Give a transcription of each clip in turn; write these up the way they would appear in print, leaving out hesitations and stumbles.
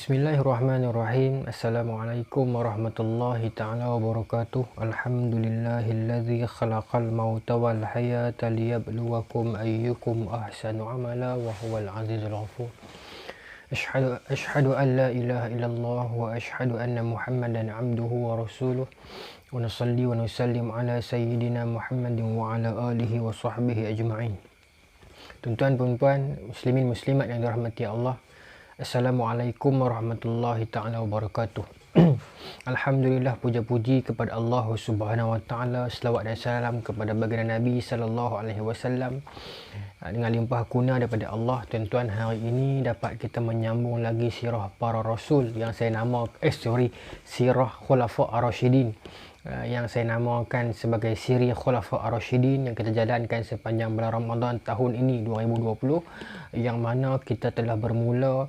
Bismillahirrahmanirrahim. Assalamualaikum warahmatullahi ta'ala wabarakatuh. Alhamdulillahilladzi khalaqal mauta wal hayata liyabluwakum ayyukum ahsanu amala wa huwal azizul ghafur. Ashhadu an la ilaha illallah wa ashhadu anna Muhammadan abduhu wa rasuluh. Wa nusalli wa nusallim ala sayyidina Muhammadin wa ala alihi wa sahbihi ajma'in. Tuan-tuan, puan-puan, muslimin muslimat yang dirahmati Allah, Assalamualaikum warahmatullahi ta'ala wabarakatuh. Alhamdulillah, puja-puji kepada Allah Subhanahu wa ta'ala. Selawat dan salam kepada baginda Nabi sallallahu alaihi wasallam. Dengan limpah guna daripada Allah, tuan-tuan, hari ini dapat kita menyambung lagi sirah para rasul yang saya sirah Khulafa Ar-Rasyidin, yang saya namakan sebagai siri Khulafa Ar-Rasyidin, yang kita jalankan sepanjang bulan Ramadan tahun ini 2020, yang mana kita telah bermula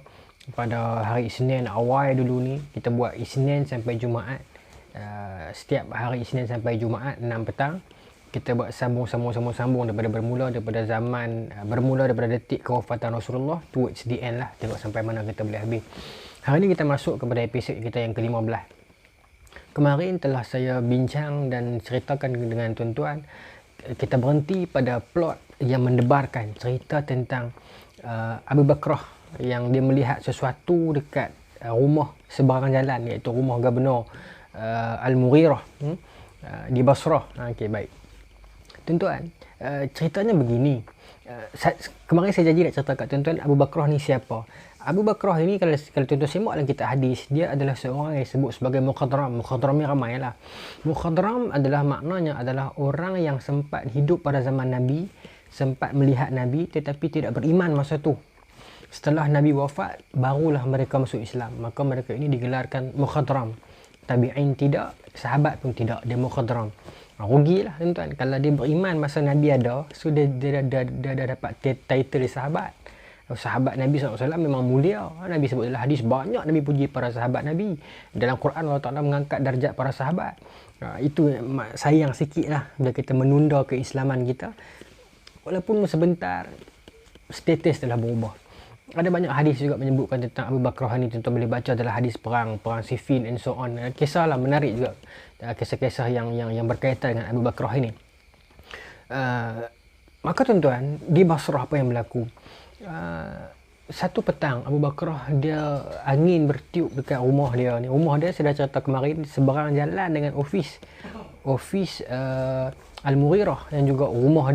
pada hari Isnin awal dulu ni. Kita buat Isnin sampai Jumaat, setiap hari Isnin sampai Jumaat 6 petang kita buat sambung daripada bermula daripada detik kewafatan Rasulullah towards the end lah, tengok sampai mana kita boleh habis. Hari ni kita masuk kepada episod kita yang ke-15. Kemarin telah saya bincang dan ceritakan dengan tuan-tuan, kita berhenti pada plot yang mendebarkan cerita tentang Abu Bakrah yang dia melihat sesuatu dekat rumah seberang jalan, iaitu rumah Gubernur Al-Mughirah di Basrah. Okey, baik. Tuan-tuan, ceritanya begini. Kemarin saya janji nak cerita kat tuan-tuan Abu Bakrah ni siapa. Abu Bakrah ini, kalau tuan-tuan simak dalam kitab hadis, dia adalah seorang yang disebut sebagai mukhadram. Mukhadram ni ramai lah. Mukhadram adalah maknanya adalah orang yang sempat hidup pada zaman Nabi, sempat melihat Nabi tetapi tidak beriman masa tu. Setelah Nabi wafat, barulah mereka masuk Islam. Maka mereka ini digelarkan mukhadram. Tabi'in tidak, sahabat pun tidak, dia mukhadram. Rugilah tuan-tuan. Kalau dia beriman masa Nabi ada, so dia dah dapat title sahabat. Sahabat Nabi SAW memang mulia. Nabi sebut dalam hadis, banyak Nabi puji para sahabat Nabi. Dalam Quran Allah Ta'ala mengangkat darjat para sahabat. Itu sayang sikit lah bila kita menunda keislaman kita. Walaupun sebentar, status telah berubah. Ada banyak hadis juga menyebutkan tentang Abu Bakrah ni. Tuan-tuan boleh baca dalam hadis perang Siffin and so on. Kisah lah menarik juga. Kisah-kisah yang berkaitan dengan Abu Bakrah ini. Maka tuan-tuan, di Basrah apa yang berlaku? Satu petang Abu Bakrah, dia angin bertiup dekat rumah dia ni. Rumah dia saya dah cerita kemarin, seberang jalan dengan ofis Al-Mughirah, yang juga rumah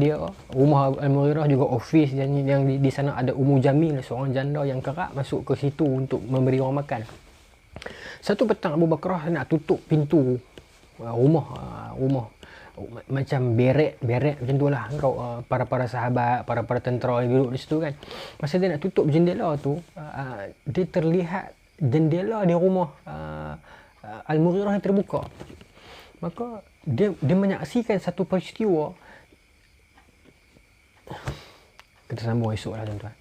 Al-Mughirah juga ofis yang di sana ada Ummu Jamil, seorang janda yang kerap masuk ke situ untuk memberi orang makan. Satu petang Abu Bakrah nak tutup pintu rumah macam beret macam tu lah, para sahabat, para tentera yang duduk di situ kan. Masa dia nak tutup jendela tu, dia terlihat jendela di rumah Al-Mughirah yang terbuka. Maka dia menyaksikan satu peristiwa. Kita sambung esok lah tuan-tuan.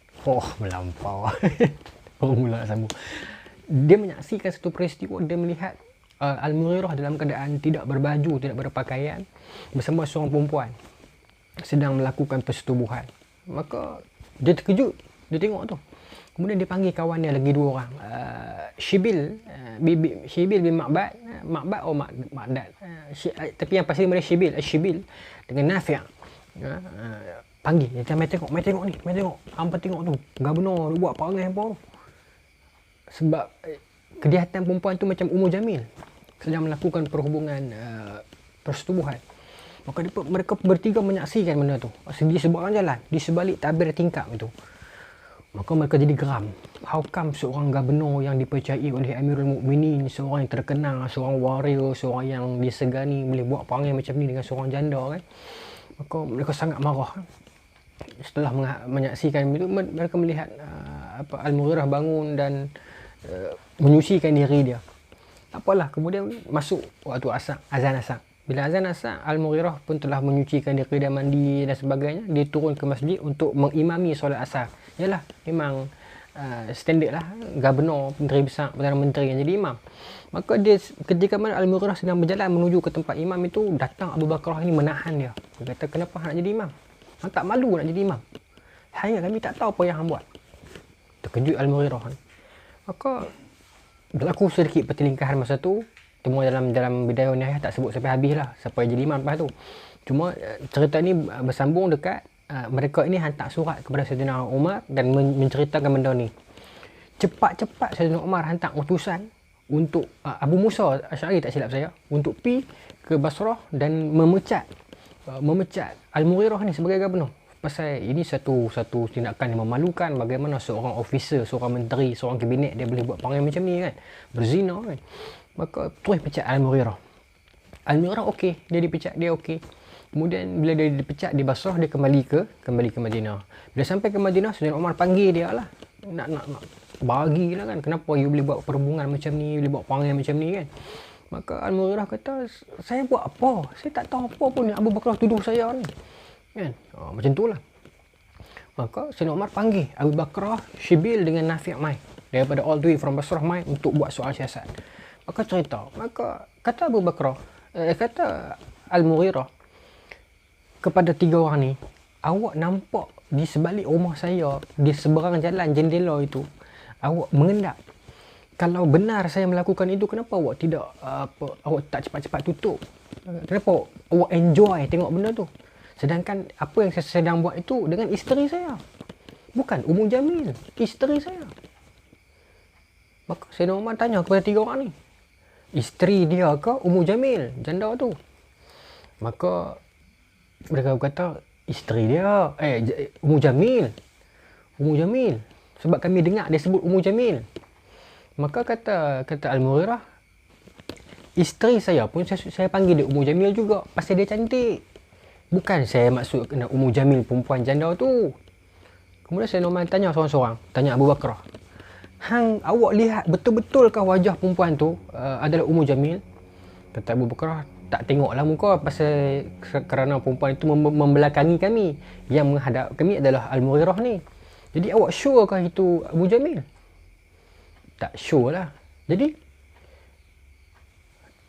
Melampau. Baru mula nak sambung. Dia menyaksikan satu peristiwa. Dia melihat Al-Mughirah dalam keadaan tidak berbaju, tidak berpakaian, bersama seorang perempuan sedang melakukan persetubuhan. Maka dia terkejut. Dia tengok tu. Kemudian dia panggil kawan dia lagi dua orang, Shibil bin Ma'bad Ma'dad, tapi yang pasti mereka Shibil dengan Nafi'. Panggil, dia mai tengok ni, hampa tengok tu, Gubernur buat perangai apa tu. Sebab kelihatan perempuan tu macam Ummu Jamil sedang melakukan perhubungan persetubuhan. Maka mereka bertiga menyaksikan benda tu di seberang jalan, di sebalik tabir tingkap itu. Maka mereka jadi geram. How come seorang gubernur yang dipercayai oleh Amirul Mukminin, seorang yang terkenal, seorang warrior, seorang yang disegani, boleh buat perangai macam ni dengan seorang janda kan? Maka mereka sangat marah. Setelah menyaksikan itu, mereka melihat Al-Mughirah bangun dan menyucikan diri dia. Apalah, kemudian masuk waktu azan asar. Bila azan asar, Al-Mughirah pun telah menyucikan diri dan mandi dan sebagainya. Dia turun ke masjid untuk mengimami solat asar. Yalah, memang standard lah, Gubernur, Menteri Besar, Perdana Menteri yang jadi imam. Maka dia, ketika mana Al-Mughirah sedang berjalan menuju ke tempat imam itu, datang Abu Bakrah ini menahan dia. Dia kata, kenapa nak jadi imam? Hang tak malu nak jadi imam? Hanya kami tak tahu apa yang hang buat. Terkejut Al-Mughirah. Maka berlaku sedikit pertelingkahan masa tu. Cuma dalam Bidayah Nihayah tak sebut sampai habis lah, sampai jadi imam lepas tu. Cuma cerita ni bersambung dekat mereka ini hantar surat kepada Saidina Umar dan menceritakan benda ni. Cepat-cepat Saidina Umar hantar utusan untuk Abu Musa Asy'ari, tak silap saya, untuk pi ke Basrah dan memecat Al-Mughirah ni sebagai gubernur. Pasal ini satu tindakan yang memalukan. Bagaimana seorang officer, seorang menteri, seorang kabinet dia boleh buat perangai macam ni kan, berzina kan. Maka terus pecat Al-Mughirah. Al-Mughirah okey, dia dipecat, dia okey. Kemudian bila dia dipecat di Basrah, dia kembali ke Madinah. Bila sampai ke Madinah, Saidina Umar panggil dia lah, nak bagilah kan, kenapa you boleh buat perhubungan macam ni, boleh buat perangai macam ni kan. Maka Al-Mughirah kata, saya buat apa? Saya tak tahu apa pun, Abu Bakar tuduh saya ni kan. Macam tu lah. Maka Saidina Umar panggil Abu Bakar, Syibil dengan Nafi' mai daripada all the way from Basrah mai untuk buat soal siasat. Maka cerita, maka kata Abu Bakar, kata Al-Mughirah kepada tiga orang ni, awak nampak di sebalik rumah saya, di seberang jalan jendela itu, awak mengendap. Kalau benar saya melakukan itu, kenapa awak tidak awak tak cepat-cepat tutup? Kenapa awak enjoy tengok benda tu? Sedangkan apa yang saya sedang buat itu dengan isteri saya, bukan Ummu Jamil, isteri saya. Maka Saidina Umar tanya kepada tiga orang ni, isteri dia ke Ummu Jamil, janda tu? Maka mereka kata isteri dia, Ummu Jamil, sebab kami dengar dia sebut Ummu Jamil. Maka kata Al-Mughirah, isteri saya pun saya panggil dia Ummu Jamil juga pasal dia cantik. Bukan saya maksud kena Ummu Jamil perempuan janda tu. Kemudian saya normal tanya seorang-seorang, tanya Abu Bakar, hang awak lihat betul-betulkah wajah perempuan tu adalah Ummu Jamil? Kata Abu Bakar, tak tengoklah muka pasal kerana perempuan itu membelakangi kami. Yang menghadap kami adalah Al-Mughirah ni. Jadi awak surekah itu Abu Jamil? Tak sure lah. Jadi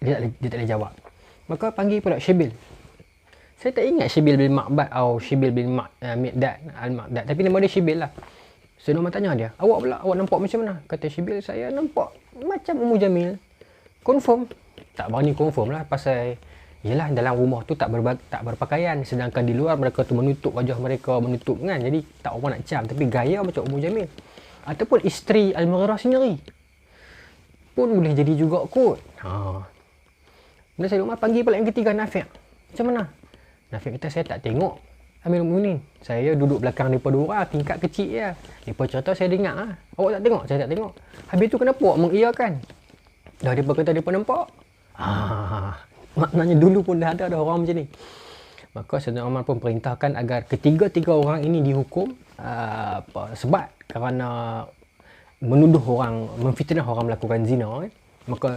dia tak boleh jawab. Maka panggil pula Syibil. Saya tak ingat Syibil bin Ma'bad atau Syibil bin Miqdad Al-Maqdad, tapi nama dia Syibil lah. Saya nak tanya dia, awak nampak macam mana? Kata Syibil, saya nampak macam Ummu Jamil. Confirm? Tak berani confirm lah, pasal yelah dalam rumah tu tak berpakaian, sedangkan di luar mereka tu menutup wajah mereka, menutup kan, jadi tak orang nak cam, tapi gaya macam Ummu Jamil. Ataupun isteri Al-Mughirah sendiri pun boleh jadi juga kot. Kemudian Saidina Umar panggil pula yang ketiga, Nafi'. Macam mana? Nafi' kata, saya tak tengok Amirul Mukminin, saya duduk belakang mereka dua orang, tingkat kecil je. Mereka cerita saya dengar lah. Awak tak tengok? Saya tak tengok. Habis tu kenapa awak mengiyakan? Dah mereka kata mereka nampak. Maknanya dulu pun dah ada orang macam ni. Maka Saidina Umar pun perintahkan agar ketiga-tiga orang ini dihukum sebab kerana menuduh orang, memfitnah orang melakukan zina kan. Maka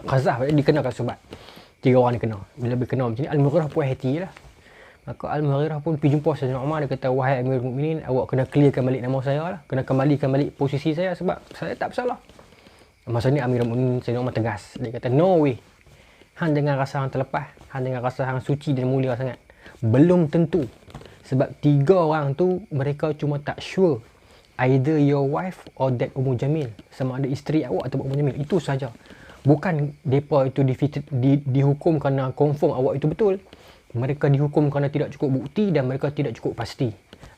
qazaf dikenakan sebab tiga orang ni kena. Bila berkena macam ni, Al-Mughirah puas hati lah. Maka Al-Mughirah pun pergi jumpa Saidina Umar. Dia kata, wahai Amirul Mukminin, awak kena clearkan balik nama saya lah, kena kembalikan balik posisi saya sebab saya tak bersalah. Masa ni Amirul Mukminin Saidina Umar tegas. Dia kata, no way, hang jangan rasa hang terlepas, hang jangan rasa hang suci dan mulia sangat. Belum tentu. Sebab tiga orang tu mereka cuma tak sure either your wife or that Ummu Jamil, sama ada isteri awak atau Ummu Jamil. Itu saja. Bukan mereka itu dihukum kerana confirm awak itu betul. Mereka dihukum kerana tidak cukup bukti dan mereka tidak cukup pasti.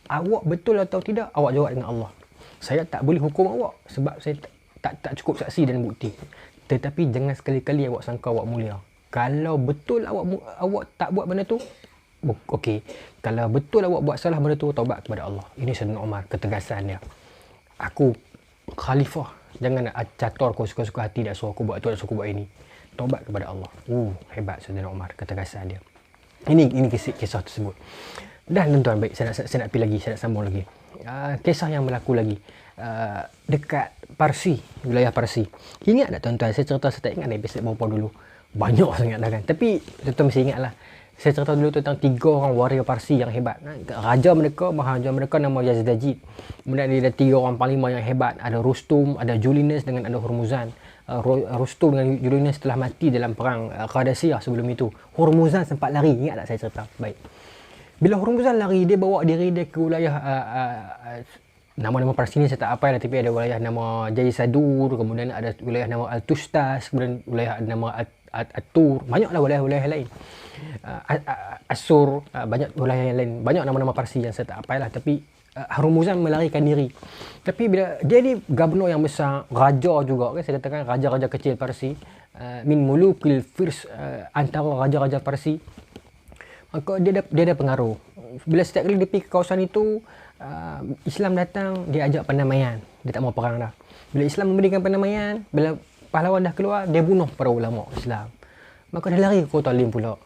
Awak betul atau tidak, awak jawab dengan Allah. Saya tak boleh hukum awak sebab saya tak cukup saksi dan bukti. Tetapi jangan sekali-kali awak sangka awak mulia. Kalau betul awak tak buat benda tu, okey. Kalau betul awak buat salah benda tu, taubat kepada Allah. Ini Saidina Umar, ketegasan dia. Aku khalifah, jangan nak catur kau suka-suka hati dah suruh aku buat tu, dah suruh aku buat ini. Taubat kepada Allah. Hebat Saidina Umar, ketegasan dia. Ini kisah tersebut. Dan tuan-tuan, baik, saya nak pergi lagi, saya nak sambung lagi. Kisah yang berlaku lagi dekat Parsi, wilayah Parsi. Ingat tak tuan-tuan, saya tak ingat episode berapa dulu. Banyak sangat dah kan. Tapi tuan-tuan mesti ingat lah. Saya cerita dulu tentang 3 orang warrior Parsi yang hebat. Maharaja mereka nama Yazdajid. Kemudian ada 3 orang panglima yang hebat. Ada Rustum, ada Julinus dengan ada Hurmuzan. Rustum dengan Julinus telah mati dalam perang Qadasiyah sebelum itu. Hurmuzan sempat lari. Ingat tak saya cerita? Baik. Bila Hurmuzan lari, dia bawa diri dia ke wilayah nama-nama Parsi ni saya tak hafal lah, tapi ada wilayah nama Jaya Sadur, kemudian ada wilayah nama Al-Tustas, kemudian wilayah nama At-Tur, banyaklah wilayah-wilayah lain. Asur, banyak wilayah yang lain, banyak nama-nama Parsi yang saya tak hafal lah, tapi Hormuzan melarikan diri. Tapi bila dia ni gubernur yang besar, raja juga kan, saya katakan raja-raja kecil Parsi, min mulukil Firs, antara raja-raja Parsi, maka dia ada pengaruh. Bila setiap kali dia pergi ke kawasan itu, Islam datang, dia ajak pendamaian, dia tak mau perang dah. Bila Islam memberikan pendamaian, bila pahlawan dah keluar, dia bunuh para ulama Islam. Maka dia lari ke Kota Lim pula.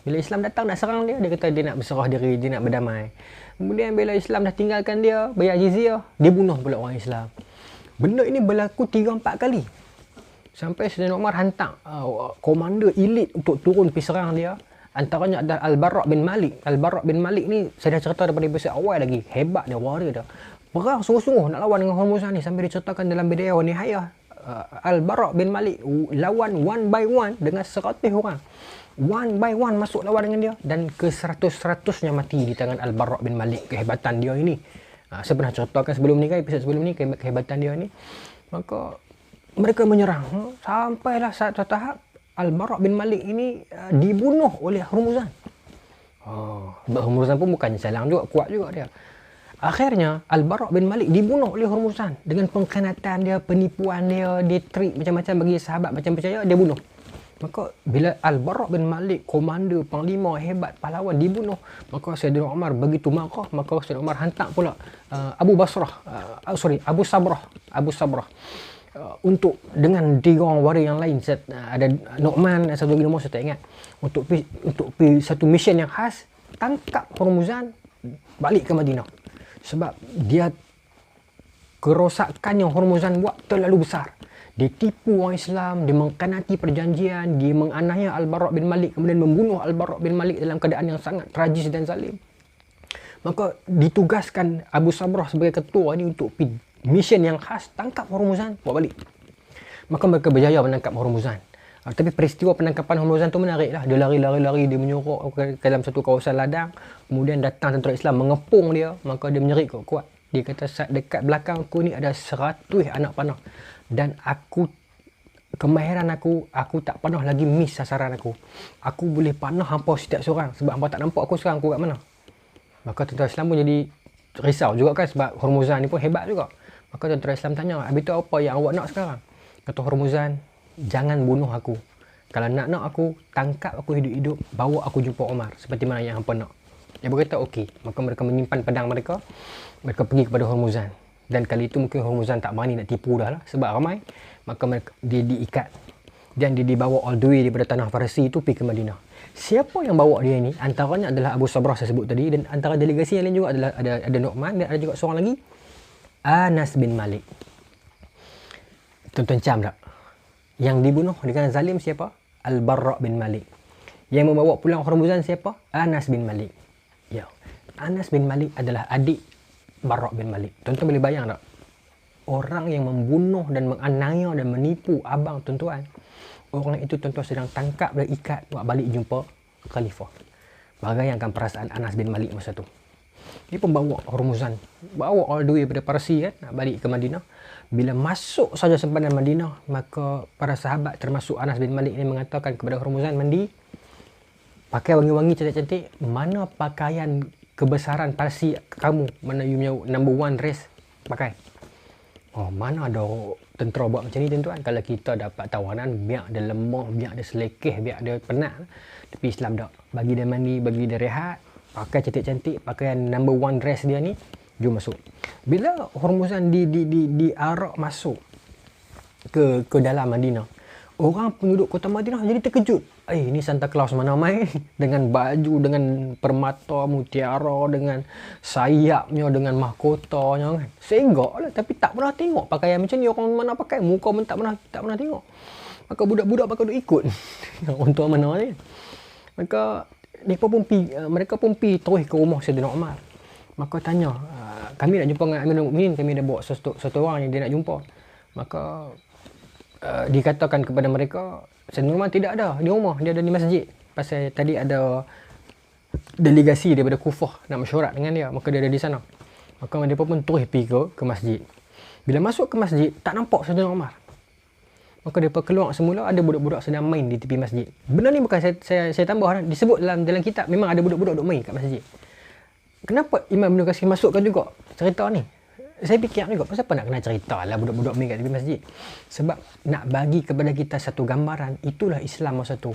Bila Islam datang nak serang dia, dia kata dia nak berserah diri, dia nak berdamai. Kemudian bila Islam dah tinggalkan dia, bayar jizyah, dia bunuh pula orang Islam. Benda ini berlaku 3-4 kali. Sampai Saidina Umar hantar komander elit untuk turun pergi serang dia. Antaranya ada Al-Bara' bin Malik. Al-Bara' bin Malik ni saya dah cerita daripada episod awal lagi. Hebat dia, warrior dia. Perang sungguh-sungguh nak lawan dengan Hormuzan ni. Sampai diceritakan dalam Bidayah wa Nihayah. Al-Bara' bin Malik lawan one by one dengan 100 orang. One by one masuk lawan dengan dia. Dan ke 100-100nya mati di tangan Al-Bara' bin Malik. Kehebatan dia ini. Saya pernah ceritakan sebelum ni kan, episod sebelum ni, kehebatan dia ni. Maka mereka menyerang. Sampailah satu tahap Al-Bara' bin Malik ini dibunuh oleh Hormuzan. Hormuzan pun bukannya salang juga, kuat juga dia. Akhirnya Al-Bara' bin Malik dibunuh oleh Hormuzan dengan pengkhianatan dia, penipuan dia, dia trik macam-macam bagi sahabat macam percaya, dia bunuh. Maka bila Al-Bara' bin Malik, komander, panglima hebat, pahlawan dibunuh, maka Saidina Umar begitu marah, maka Saidina Umar hantar pula Abu Sabrah untuk dengan 3 orang warrior yang lain, ada Nu'man, satu lagi nama saya tak ingat, untuk pergi satu mission yang khas, tangkap Hormuzan, balik ke Madinah. Sebab dia kerosakan yang Hormuzan buat terlalu besar. Dia tipu orang Islam, dia mengkhianati perjanjian, dia menganiaya Al-Bara' bin Malik, kemudian membunuh Al-Bara' bin Malik dalam keadaan yang sangat tragis dan zalim. Maka ditugaskan Abu Sabrah sebagai ketua ni untuk pergi mission yang khas, tangkap Hormuzan, bawa balik. Maka mereka berjaya menangkap Hormuzan. Tapi peristiwa penangkapan Hormuzan tu menarik lah. Dia lari, dia menyorok ke dalam satu kawasan ladang. Kemudian datang tentera Islam mengepung dia. Maka dia menyerit kuat. Dia kata, dekat belakang aku ni ada 100 anak panah. Dan kemahiran aku tak pernah lagi miss sasaran aku. Aku boleh panah hampa setiap seorang. Sebab hampa tak nampak aku sekarang, aku kat mana. Maka tentera Islam pun jadi risau juga kan, sebab Hormuzan ni pun hebat juga. Maka tentera Islam tanya, habis tu apa yang awak nak sekarang? Kata Hormuzan, jangan bunuh aku. Kalau nak aku, tangkap aku hidup-hidup, bawa aku jumpa Umar, seperti mana yang hampa nak. Dia berkata okey. Maka mereka menyimpan pedang mereka. Mereka pergi kepada Hormuzan. Dan kali itu mungkin Hormuzan tak berani nak tipu dah lah, sebab ramai. Maka dia diikat. Dan dia dibawa all the way daripada tanah Parsi itu pergi ke Madinah. Siapa yang bawa dia ni? Antaranya adalah Abu Sabrah saya sebut tadi. Dan antara delegasi yang lain juga adalah ada Nu'man, dan ada juga seorang lagi, Anas bin Malik. Tuan-tuan cam tak? Yang dibunuh dengan zalim siapa? Al-Bara' bin Malik. Yang membawa pulang Hormuzan siapa? Anas bin Malik. Ya. Anas bin Malik adalah adik Bara' bin Malik. Tuan-tuan boleh bayang tak? Orang yang membunuh dan menganiaya dan menipu abang tuan-tuan, orang itu tuan-tuan sedang tangkap dan ikat buat balik jumpa khalifah. Bagaikan perasaan Anas bin Malik masa tu. Dia pun bawa Hormuzan, bawa all the way daripada Parsi kan, nak balik ke Madinah. Bila masuk saja sempadan Madinah, maka para sahabat termasuk Anas bin Malik ni mengatakan kepada Hormuzan, mandi, pakai wangi-wangi cantik-cantik, mana pakaian kebesaran Parsi kamu, mana you punya number one dress, pakai. Mana ada tentera buat macam ni tuan-tuan. Kalau kita dapat tawanan, biar dia lemah, biar dia selekeh, biar dia penat. Tapi Islam tak. Bagi dia mandi, bagi dia rehat, pakai cantik-cantik, pakaian number one dress dia ni, jom masuk. Bila Hormuzan diarak masuk ke dalam Madinah, orang penduduk kota Madinah jadi terkejut. Ni Santa Claus mana main dengan baju, dengan permata mutiara, dengan sayapnya, dengan mahkotanya kan. Senggak lah, tapi tak pernah tengok pakaian macam ni orang mana pakai. Muka pun tak pernah tengok. Maka budak-budak pakai duk ikut untuk mana ni. Maka mereka pun pergi terus ke rumah Saidina Umar. Maka tanya, kami nak jumpa dengan Amirul Mukminin, kami dah bawa satu orang yang dia nak jumpa. Maka dikatakan kepada mereka, Saidina Umar tidak ada di rumah, dia ada di masjid. Pasal tadi ada delegasi daripada Kufah nak mesyuarat dengan dia, maka dia ada di sana. Maka mereka pun terus pergi ke masjid. Bila masuk ke masjid, tak nampak Saidina Umar. Maka mereka keluar semula, ada budak-budak sedang main di tepi masjid. Benda ni bukan saya tambah, disebut dalam kitab, memang ada budak-budak duk main kat masjid. Kenapa Imam Ibn Katsir masukkan juga cerita ni? Saya fikir juga, kenapa nak kena cerita lah budak-budak main kat tepi masjid? Sebab nak bagi kepada kita satu gambaran, itulah Islam masa tu.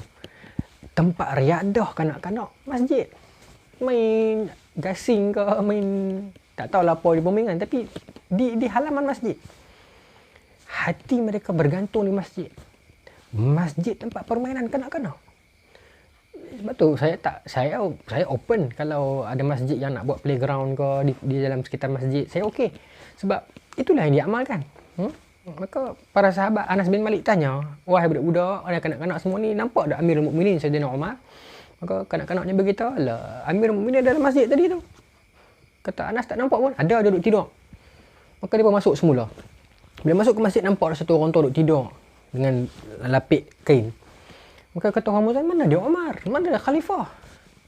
Tempat riadah kanak-kanak, masjid. Main gasing ke, main tak tahulah apa di permainan, tapi di halaman masjid. Hati mereka bergantung di masjid. Masjid tempat permainan kanak-kanak. Sebab tu saya open kalau ada masjid yang nak buat playground ke di dalam sekitar masjid, saya okey. Sebab itulah yang diamalkan. Maka para sahabat Anas bin Malik tanya, wahai budak-budak, ada kanak-kanak semua ni, nampak tak Amirul Mukminin Saidina Umar? Maka kanak-kanaknya beritahu, lah Amirul Mukminin dalam masjid tadi tu. Kata Anas, tak nampak pun, ada duduk tidur. Maka dia masuk semula. Bila masuk ke masjid, nampak ada satu orang tu duduk tidur dengan lapik kain. Maka kata orang Muzan, mana dia Umar? Mana dia Khalifah?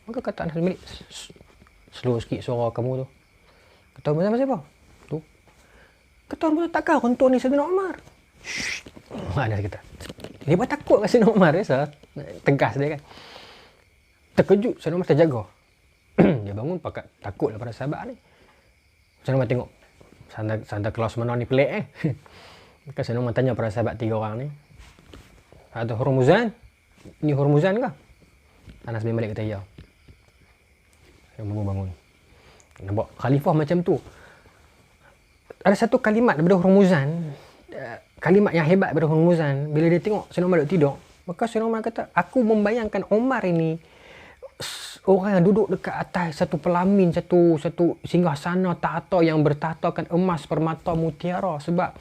Maka kata Anas bin Malik, slow sikit suara kamu tu. Kata orang Muzan, siapa? Tu. Kata orang Muzan, takkan runtuh ni Saidina Umar? Shhh. Anas kata, dia pun takut kat Saidina Umar, biasa. Tegas dia kan. Terkejut, Saidina Umar terjaga. Dia bangun, pakat takutlah pada sahabat ni. Saidina Umar tengok, Santa Claus mana ni pelik Maka Saidina Umar tanya pada sahabat 3 orang ni, ada Hurmuzan? Ni Hurmuzan ke? Anas bin Malik kata ya. Saya bangun. Nampak khalifah macam tu. Ada satu kalimat daripada Hurmuzan, kalimat yang hebat daripada Hurmuzan. Bila dia tengok Saidina Umar duduk tidur, maka Saidina Umar kata, aku membayangkan Umar ini orang yang duduk dekat atas satu pelamin, satu singgasana tahta yang bertahtakan emas, permata, mutiara. Sebab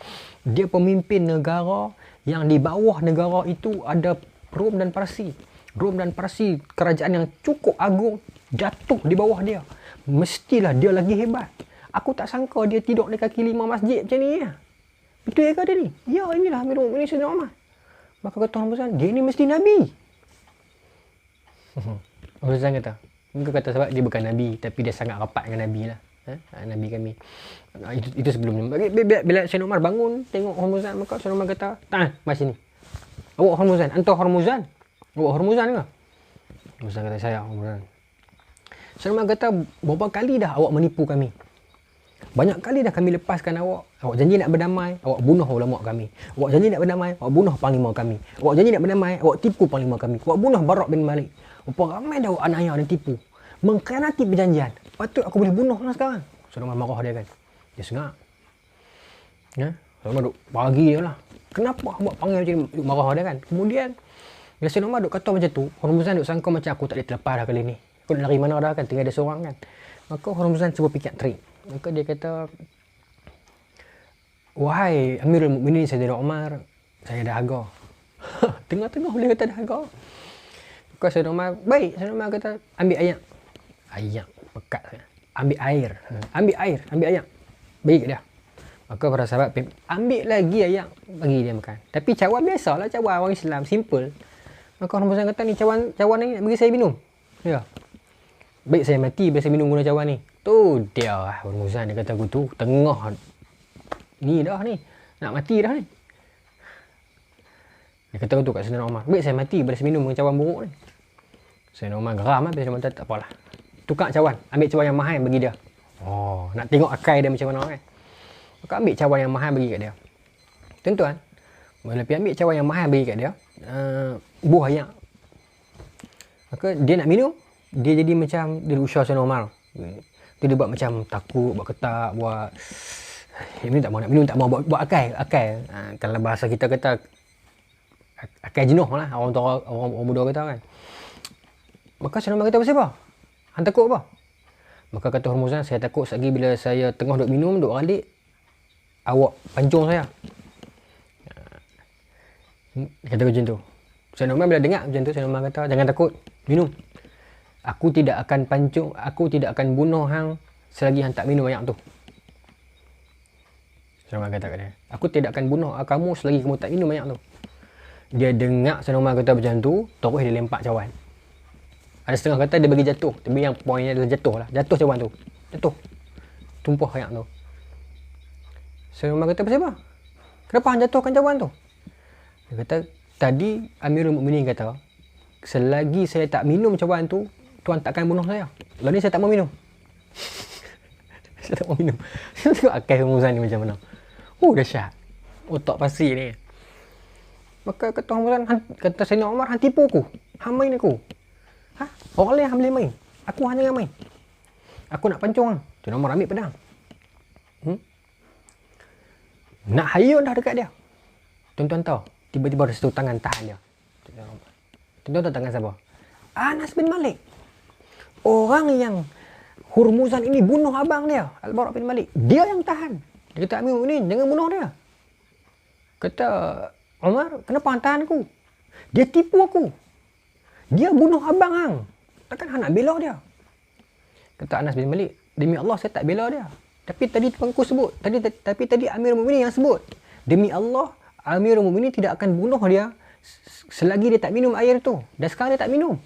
dia pemimpin negara yang di bawah negara itu ada Rom dan Parsi. Rom dan Parsi, kerajaan yang cukup agung, jatuh di bawah dia. Mestilah dia lagi hebat. Aku tak sangka dia tidur di kaki 5 masjid macam ni ya. Betul ke dia ni? Ya, inilah Amirul Mukminin Saidina Umar. Maka kata orang besar, dia ni mesti Nabi. Orang besar kata, mereka kata sebab dia bukan Nabi, tapi dia sangat rapat dengan Nabi lah. Nabi kami. Itu sebelumnya. Bila Saidina Umar bangun, tengok Hormuzan, maka Saidina Umar kata, tak, mari sini. Awak Hormuzan? Antar Hormuzan? Awak Hormuzan ke? Hormuzan kata, saya Hormuzan. Saidina Umar kata, berapa kali dah awak menipu kami? Banyak kali dah kami lepaskan awak. Awak janji nak berdamai, awak bunuh ulama kami. Awak janji nak berdamai, awak bunuh panglima kami. Awak janji nak berdamai, awak tipu panglima kami. Awak bunuh Barak bin Malik. Berapa ramai dah awak anak ayah dan tipu. Mengkhianati perjanjian. Patut aku boleh bunuh lah sekarang. Saidina Umar marah dia kan. Dia sengak. Ya? Saidina Umar duk bagi dia lah. Kenapa awak panggil macam ni? Duk marah dia kan. Kemudian, bila Saidina Umar duk kata macam tu, Hormuzan duk sangka macam aku tak boleh terlepas dah kali ni. Aku nak lari mana dah kan, tinggal ada seorang kan. Maka Hormuzan cuba fikir trik. Maka dia kata, wahai Amirul Mukminin Saidina Umar, saya dahaga. Tengah-tengah boleh kata dahaga. Maka Saidina Umar, baik. Saidina Umar kata, ambil ayak. Ayak, pekat. Ambil air. Ambil ayak. Bagi kat dia. Maka para sahabat, ambil lagi ayak, bagi dia makan. Tapi cawan biasalah, cawan orang Islam, simple. Maka orang Muslim kata, ni cawan ni nak bagi saya minum. Ya. Baik, saya mati bila saya minum guna cawan ni. Tu dia lah, orang Muslim dia kata aku tu, tengah ni dah ni. Nak mati dah ni. Dia kata tu kat Saidina Umar. Baik, saya mati bila saya minum dengan cawan buruk ni. Saidina Umar geram lah, bila dia kata tak apalah. Tukar cawan, ambil cawan yang mahal bagi dia. Oh, nak tengok akai dia macam mana kan. Maka ambil cawan yang mahal bagi kat dia. Tuan-tuan, bila pergi ambil cawan yang mahal bagi kat dia, buah ayak. Maka dia nak minum, dia jadi macam, dia usah Saidina Umar. Dia buat macam takut, buat ketak, buat minum tak mau, buat akai. Kalau bahasa kita kata akai jenuh lah, orang muda kata kan. Maka Saidina Umar kata, apa? Hang takut apa? Maka kata Hormuzan, saya takut sekali bila saya tengah duk minum, duk balik, awak pancung saya. Dia kata macam tu. Saidina Umar bila dengar macam tu, Saidina Umar kata, jangan takut, minum. Aku tidak akan pancung, aku tidak akan bunuh hang selagi hang tak minum ayak tu. Saidina Umar kata kat dia, aku tidak akan bunuh kamu selagi kamu tak minum ayak tu. Dia dengar Saidina Umar kata macam tu, terus dia lempak cawan. Ada setengah kata dia bagi jatuh, tapi yang poinnya adalah jatuh lah. Jatuh cawan tu. Jatuh. tumpah ayak tu. Sayyidina Umar kata, pasal apa? Kenapa hang jatuhkan cawan tu? Dia kata, tadi Amirul Mukminin kata, selagi saya tak minum cawan tu, Tuan takkan bunuh saya. Lalu ni saya tak mau minum. Saya tak mau minum. Saya tengok akal rumusan ni macam mana. Dahsyat. Otak pasir ni. Maka kata rumusan, kata Sayyidina Umar, hang tipu aku. Hang main aku. Orang lain hang boleh main. Aku hang jangan main. Aku nak pancung hang. Sayyidina Umar ambil pedang. Nak hayun dah dekat dia. Tuan-tuan tahu, tiba-tiba ada satu tangan tahan dia. Tuan-tuan tahu tangan siapa? Anas bin Malik. Orang yang Hurmuzan ini bunuh abang dia, Al-Bara bin Malik. Dia yang tahan. Dia kata, Amir Mu'minin, jangan bunuh dia. Kata Umar, kenapa hang tahan aku? Dia tipu aku. Dia bunuh abang hang. Takkan hang nak bela dia? Kata Anas bin Malik, demi Allah saya tak bela dia. Tapi tadi tuanku sebut. Tapi tadi Amirul Mukminin yang sebut. Demi Allah, Amirul Mukminin tidak akan bunuh dia selagi dia tak minum air tu. Dan sekarang dia tak minum.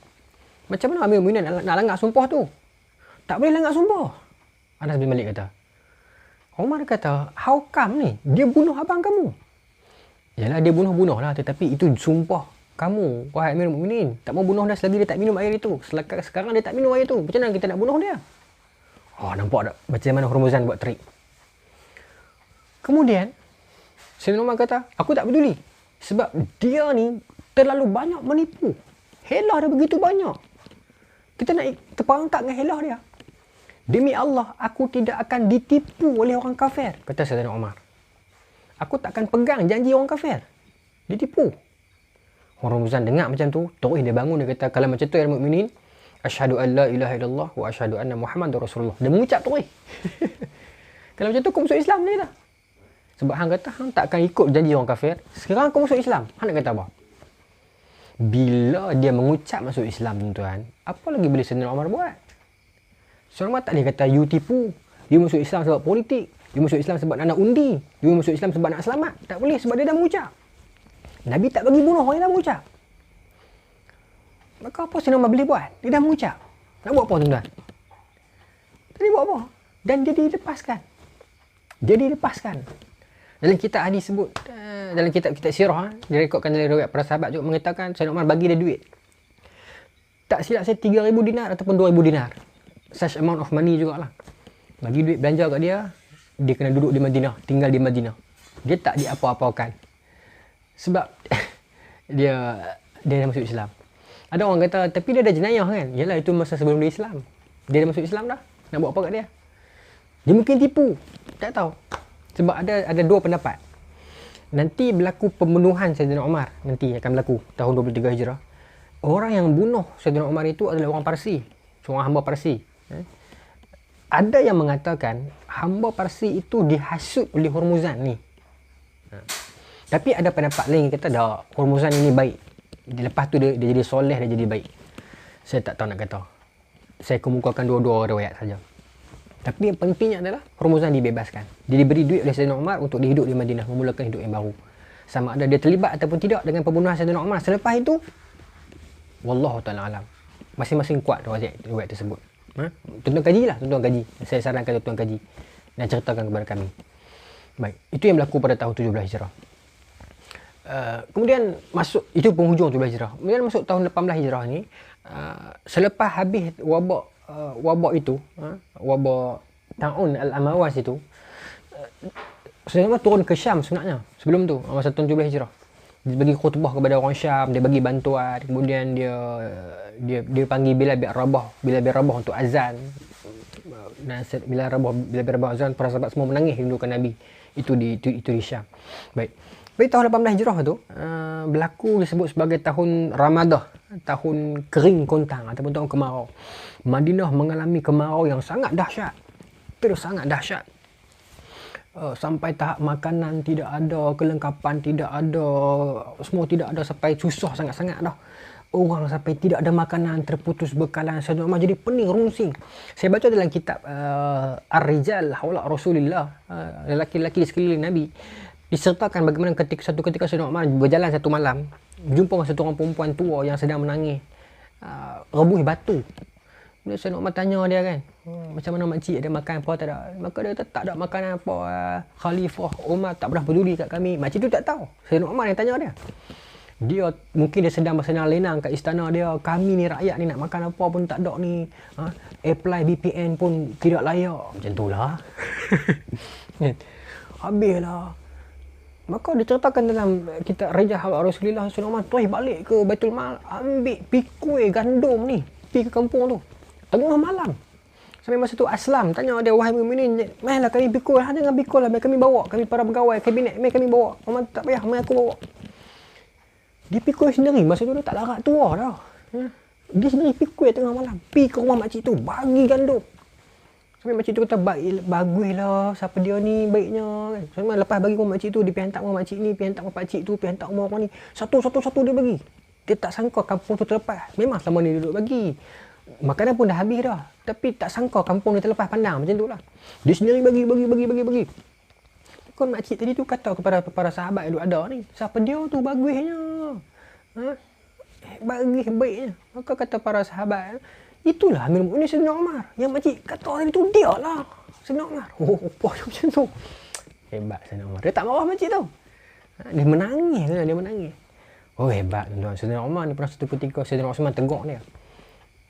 Macam mana Amirul Mukminin nak langgar sumpah tu? Tak boleh langgar sumpah. Anas bin Malik kata. Umar kata, how come ni? Dia bunuh abang kamu. Yalah, dia bunuh lah. Tetapi itu sumpah kamu, wahai Amirul Mukminin. Tak mau bunuh dia selagi dia tak minum air itu. Sekarang dia tak minum air tu. Macam mana kita nak bunuh dia? Nampak tak macam mana Hurmuzan buat trik. Kemudian Sayyidina Umar kata, aku tak peduli. Sebab dia ni terlalu banyak menipu. Helah dia begitu banyak. Kita nak terperangkap dengan helah dia. Demi Allah, aku tidak akan ditipu oleh orang kafir, kata Sayyidina Umar. Aku tak akan pegang janji orang kafir. Ditipu. Hurmuzan dengar macam tu, terus dia bangun, dia kata, kalau macam tu ya mukminin, asyhadu an la ilaha illallah wa asyhadu anna Muhammadar Rasulullah. Dia mengucap terus. Kalau macam tu kau masuk Islam ni dah. Sebab hang kata hang tak akan ikut janji orang kafir. Sekarang kau masuk Islam. Hang nak kata apa? Bila dia mengucap masuk Islam, tuan-tuan, apa lagi boleh Sayyidina Umar buat? Sayyidina Umar tak boleh kata you tipu. Dia masuk Islam sebab politik. Dia masuk Islam sebab nak undi. Dia masuk Islam sebab nak selamat. Tak boleh sebab dia dah mengucap. Nabi tak bagi bunuh orang yang dah mengucap. Maka apa Sayyidina Umar boleh buat? Dia dah mengucap. Nak buat apa, tuan-tuan? Tak boleh buat apa. Dan dia dilepaskan. Dia dilepaskan. Dalam kitab hadis sebut, dalam kitab sirah, direkodkan dari riwayat para sahabat juga mengatakan Sayyidina Umar bagi dia duit. Tak silap saya 3,000 dinar ataupun 2,000 dinar. Such amount of money jugalah. Bagi duit belanja kat dia, dia kena duduk di Madinah, tinggal di Madinah. Dia tak diapa-apakan. Sebab dia dah masuk Islam. Ada orang kata, tapi dia ada jenayah kan? Yalah, itu masa sebelum dia Islam. Dia dah masuk Islam dah. Nak buat apa kat dia? Dia mungkin tipu. Tak tahu. Sebab ada dua pendapat. Nanti berlaku pembunuhan Sayyidina Umar. Nanti akan berlaku tahun 23 Hijrah. Orang yang bunuh Sayyidina Umar itu adalah orang Parsi. Seorang hamba Parsi. Ada yang mengatakan hamba Parsi itu dihasut oleh Hurmuzan ni. Tapi ada pendapat lain yang kata dah, Hurmuzan ini baik. Lepas tu dia jadi soleh, dia jadi baik. Saya tak tahu nak kata. Saya kemukakan dua-dua riwayat saja. Tapi yang pentingnya adalah Hurmuzan dibebaskan. Dia diberi duit oleh Sayyidina Umar untuk dia hidup di Madinah, memulakan hidup yang baru. Sama ada dia terlibat ataupun tidak dengan pembunuhan Sayyidina Umar selepas itu, wallahu ta'ala alam. Masing-masing kuat riwayat tersebut. Tuan-tuan kajilah, tuan-tuan kaji. Saya sarankan tuan-tuan kaji dan ceritakan kepada kami. Baik, itu yang berlaku pada tahun 17 Hijrah. Kemudian masuk, itu penghujung 17 Hijrah. Kemudian masuk tahun 18 Hijrah ni, selepas habis wabak itu, wabak Ta'un Al-Amawas itu, Sayyidina Umar turun ke Syam sebenarnya sebelum tu, masa tahun 17 Hijrah. Dia bagi khutbah kepada orang Syam, dia bagi bantuan, kemudian dia panggil Bilal bin Rabah untuk azan. Dan Bilal bin Rabah azan, para sahabat semua menangis rindukan Nabi. Itu di Syam. Baik. Tapi tahun 18 Hijrah tu berlaku disebut sebagai tahun Ramadah, tahun kering kontang ataupun tahun kemarau. Madinah mengalami kemarau yang sangat dahsyat. Terus sangat dahsyat. Sampai tahap makanan tidak ada, kelengkapan tidak ada, semua tidak ada, sampai susah sangat-sangat dah. Orang sampai tidak ada makanan, terputus bekalan. Sayyidina Umar jadi pening rungsing. Saya baca dalam kitab Ar-Rijal Haula Rasulillah, lelaki-lelaki di sekeliling Nabi, disertakan bagaimana satu ketika Sayyidina Umar berjalan satu malam, berjumpa dengan satu orang perempuan tua yang sedang menangis, rebuh batu. Sayyidina Umar tanya dia kan, macam mana makcik ada makan apa tak ada. Maka dia kata tak ada makanan apa. Khalifah Umar tak pernah peduli kat kami. Makcik tu tak tahu. Sayyidina Umar yang tanya dia. Mungkin dia sedang bersenang lenang kat istana dia. Kami ni rakyat ni nak makan apa pun tak ada ni. Apply BPN pun tidak layak. Macam tu lah. Habislah. Maka diceritakan dalam kitab Rejah Rasulullah SAW, terus balik ke Baitul Mal, ambil pikul gandum ni, pergi ke kampung tu. Tengah malam. Sampai masa tu Aslam tanya dia, wahai mukminin, mainlah kami pikul, jangan pikul lah, kami bawa, kami para pegawai kabinet, kami bawa. Umar tak payah, aku bawa. Dia pikul sendiri, masa tu dia tak larat tua dah. Dia sendiri pikul tengah malam, pergi ke rumah makcik tu, bagi gandum. Sampai makcik tu kata, baguslah, siapa dia ni baiknya kan. Sampai lepas bagi rumah makcik tu, dia pergi hantar rumah makcik ni, pergi hantar rumah pakcik tu, pergi hantar rumah orang ni. Satu dia bagi. Dia tak sangka kampung tu terlepas. Memang selama ni duduk bagi. Makanan pun dah habis dah. Tapi tak sangka kampung ni terlepas pandang, macam tu lah. Dia sendiri bagi. Kon makcik tadi tu kata kepada para sahabat yang duduk ada ni, siapa dia tu bagusnya. Bagus baiknya. Maka kata para sahabat, itulah Amirul Mukminin Sayyidina Umar. Yang makcik kata tadi tu, dia lah Sayyidina Umar. Apa macam tu? Hebat Sayyidina Umar. Dia tak marah makcik tu. Dia menangis. Hebat tuan-tuan. Sayyidina Umar ni pernah satu ketika Sayyidina Osman tegur dia.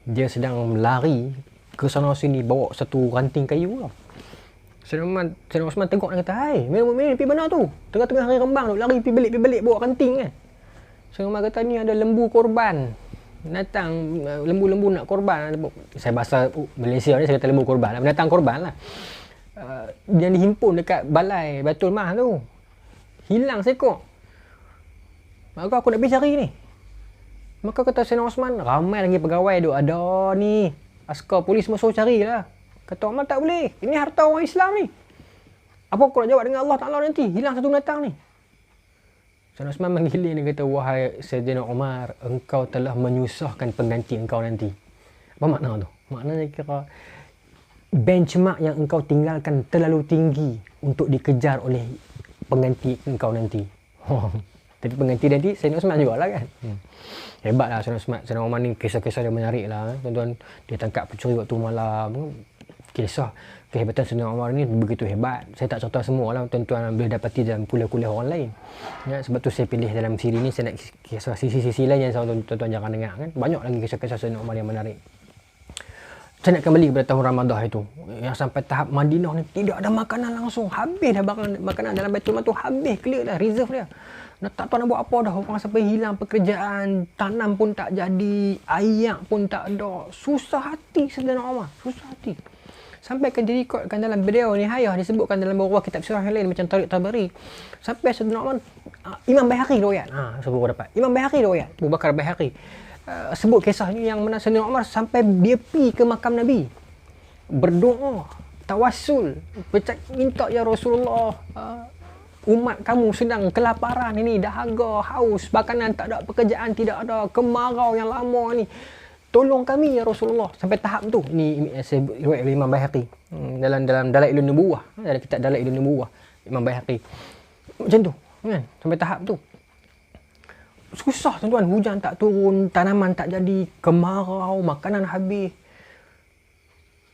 Dia sedang lari ke sana sini bawa satu ranting kayu tau. Sayyidina Osman tegur dia kata, hai Amirul Mukminin pergi mana tu? Tengah-tengah hari rembang tu, lari pergi balik bawa ranting kan. Sayyidina Umar kata, ni ada lembu korban. Binatang lembu-lembu nak korban. Saya bahasa Malaysia ni saya kata lembu korban lah. Binatang korban lah. Yang dihimpun dekat balai Baitul Mal tu. Hilang seekor. Maka aku nak pergi cari ni. Maka kata Sayyidina Osman, ramai lagi pegawai duk ada ni. Askar polis semua suruh carilah. Kata Umar, tak boleh. Ini harta orang Islam ni. Apa aku nak jawab dengan Allah Ta'ala nanti? Hilang satu binatang ni. Sayyidina Osman menggiling, dia kata, wahai Sayyidina Umar, engkau telah menyusahkan pengganti engkau nanti. Apa makna tu? Maknanya kira benchmark yang engkau tinggalkan terlalu tinggi untuk dikejar oleh pengganti engkau nanti. Tapi pengganti nanti Sayyidina Osman jugalah kan. Hebatlah Sayyidina Umar ni, kisah-kisah dia menarik lah. Tuan-tuan, dia tangkap pencuri waktu malam. Kisah kehebatan Sayyidina Umar ni begitu hebat. Saya tak cerita semua lah, tuan-tuan boleh dapati dalam kuliah-kuliah orang lain. Ya, sebab tu saya pilih dalam siri ni, saya nak kisah sisi-sisi lain yang tuan-tuan jangan dengar kan. Banyak lagi kisah-kisah Sayyidina Umar yang menarik. Saya nak kembali kepada tahun Ramadan itu, yang sampai tahap Madinah ni tidak ada makanan langsung. Habis dah makanan dalam Baitul Mal tu, habis, clear dah, reserve dia. Tak tahu nak buat apa dah. Orang sampai hilang pekerjaan, tanam pun tak jadi, ayak pun tak ada. Susah hati Sayyidina Umar, susah hati. Sampai akan direkodkan dalam beliau Nihayah, disebutkan dalam beberapa kitab sirah yang lain macam Tariq Tabari. Sampai Sayyidina Umar, Imam Baihaqi riwayat. Sebut dapat. Imam Baihaqi riwayat. Abu Bakar Baihaqi sebut kisah ni yang mana Sayyidina Umar sampai dia pergi ke makam Nabi. Berdoa, tawassul, minta ya Rasulullah, umat kamu sedang kelaparan ini, dahaga, haus, makanan tak ada, pekerjaan tidak ada, kemarau yang lama ni. Tolong kami ya Rasulullah. Sampai tahap tu. Ni saya riwayat oleh Imam Baihaqi. Dalam Dalailun Nubuwah. Dalam kitab Dalailun Nubuwah. Imam Baihaqi. Macam tu. Kan? Sampai tahap tu. Susah tuan-tuan. Hujan tak turun. Tanaman tak jadi. Kemarau. Makanan habis.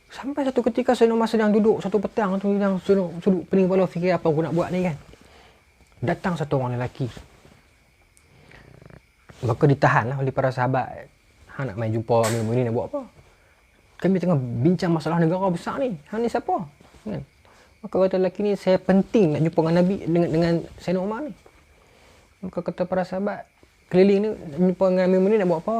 Sampai satu ketika Sayyidina Umar sedang duduk. Satu petang tu. Sudut pening kepala fikir apa aku nak buat ni kan. Datang satu orang lelaki. Maka ditahan lah oleh para sahabat. Nak main jumpa Amirul Mukminin nak buat apa? Kami tengah bincang masalah negara besar ni. Ni siapa? Kan? Maka kata lelaki ni, saya penting nak jumpa dengan Nabi, dengan Sayyidina Umar ni. Maka kata para sahabat, keliling ni nak jumpa dengan Amirul Mukminin nak buat apa?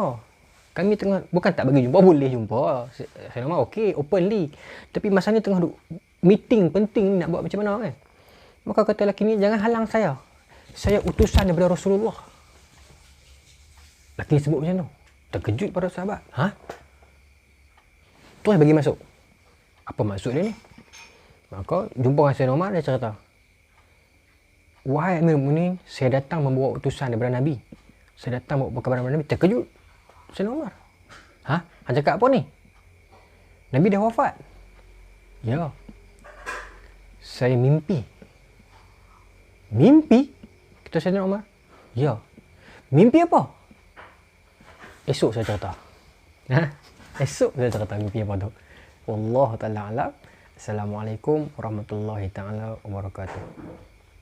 Kami tengah, bukan tak bagi jumpa, boleh jumpa. Sayyidina Umar okey, openly. Tapi masa ni tengah duk meeting penting ni nak buat macam mana kan? Maka kata lelaki ni, jangan halang saya. Saya utusan daripada Rasulullah. Lelaki ni sebut macam tu. Terkejut para sahabat. Terus bagi masuk. Apa maksud dia ni? Maka jumpa dengan Sayyidina Umar, dia cerita, wahai Amirul Mukminin, saya datang membawa utusan daripada Nabi. Saya datang membawa kabar daripada Nabi. Terkejut Sayyidina Umar. Han cakap apa ni? Nabi dah wafat. Ya. Saya mimpi. Mimpi? Kata Sayyidina Umar. Ya. Mimpi apa? Esok saya cerita. Esok saya tak tahu piye pada. Wallahu taala alam. Assalamualaikum warahmatullahi taala wabarakatuh.